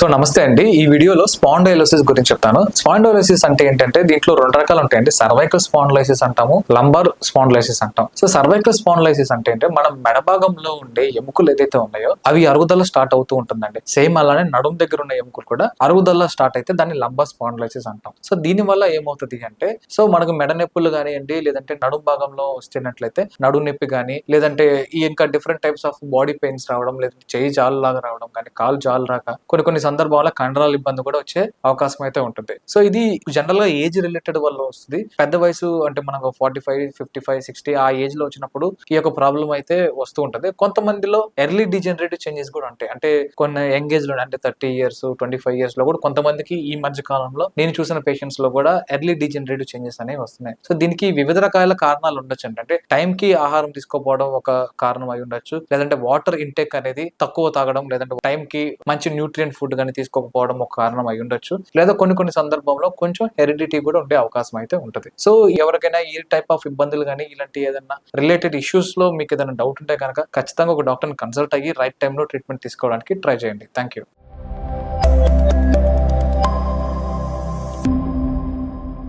So నమస్తే అండి. ఈ వీడియోలో స్పాండైలోసిస్ గురించి చెప్తాను. స్పాండైలోసిస్ అంటే ఏంటంటే దీంట్లో రెండు రకాలు ఉంటాయండి. సర్వైకల్ స్పాండైలోసిస్ అంటాము, లంబార్ స్పాండైలోసిస్ అంటాం. సో సర్వైకల్ స్పాండైలోసిస్ అంటే మనం మెడభాగంలో ఉండే ఎముకలు ఏదైతే ఉన్నాయో అవి అరుగుదల స్టార్ట్ అవుతూ ఉంటుందండి. సేమ్ అలానే నడుము దగ్గర ఉన్న ఎముకలు కూడా అరుగుదల స్టార్ట్ అయితే దాన్ని లంబార్ స్పాండైలోసిస్ అంటాం. సో దీని వల్ల ఏమవుతుంది అంటే మనకు మెడ నొప్పులు కానివ్వండి, లేదంటే నడుము భాగంలో వస్తున్నట్లయితే నడుము నొప్పి కానీ, లేదంటే ఈ ఇంకా different types of body pains రావడం, లేదంటే చేయి జాలు లాగా రావడం కానీ, కాలు జాలు రాక కొన్ని సందర్భాల్లో కండరాల ఇబ్బంది కూడా వచ్చే అవకాశం అయితే ఉంటుంది. సో ఇది జనరల్ గా ఏజ్ రిలేటెడ్ వల్ల వస్తుంది. పెద్ద వయసు అంటే మనకు 45, 55, 60 ఆ ఏజ్ లో వచ్చినప్పుడు ఈ యొక్క ప్రాబ్లం అయితే వస్తూ ఉంటది. కొంతమందిలో ఎర్లీ డిజనరేటివ్ చేంజెస్ కూడా ఉంటాయి. అంటే కొన్ని యంగ్ ఏజ్ లో అంటే 30 years, 25 years లో కూడా కొంతమందికి ఈ మధ్య కాలంలో నేను చూసిన పేషెంట్స్ లో కూడా ఎర్లీ డిజనరేటివ్ చేంజెస్ అనేవి వస్తున్నాయి. సో దీనికి వివిధ రకాల కారణాలు ఉండొచ్చు. అంటే టైం కి ఆహారం తీసుకోకపోవడం ఒక కారణం అయి ఉండొచ్చు, లేదంటే వాటర్ ఇంటేక్ అనేది తక్కువ తాగడం, లేదంటే టైం కి మంచి న్యూట్రియంట్ ఫుడ్ కానీ తీసుకోకపోవడం ఒక కారణం అయి ఉండొచ్చు, లేదా కొన్ని సందర్భంలో కొంచెం హెరిడిటీ కూడా ఉండే అవకాశం అయితే ఉంటుంది. సో ఎవరికైనా ఈ టైప్ ఆఫ్ ఇబ్బందులు కానీ ఇలాంటి ఏదైనా రిలేటెడ్ ఇష్యూస్ లో మీకు ఏదైనా డౌట్ ఉంటే కనుక ఖచ్చితంగా ఒక డాక్టర్ని కన్సల్ట్ అయ్యి రైట్ టైంలో ట్రీట్మెంట్ తీసుకోవడానికి ట్రై చేయండి. Thank you.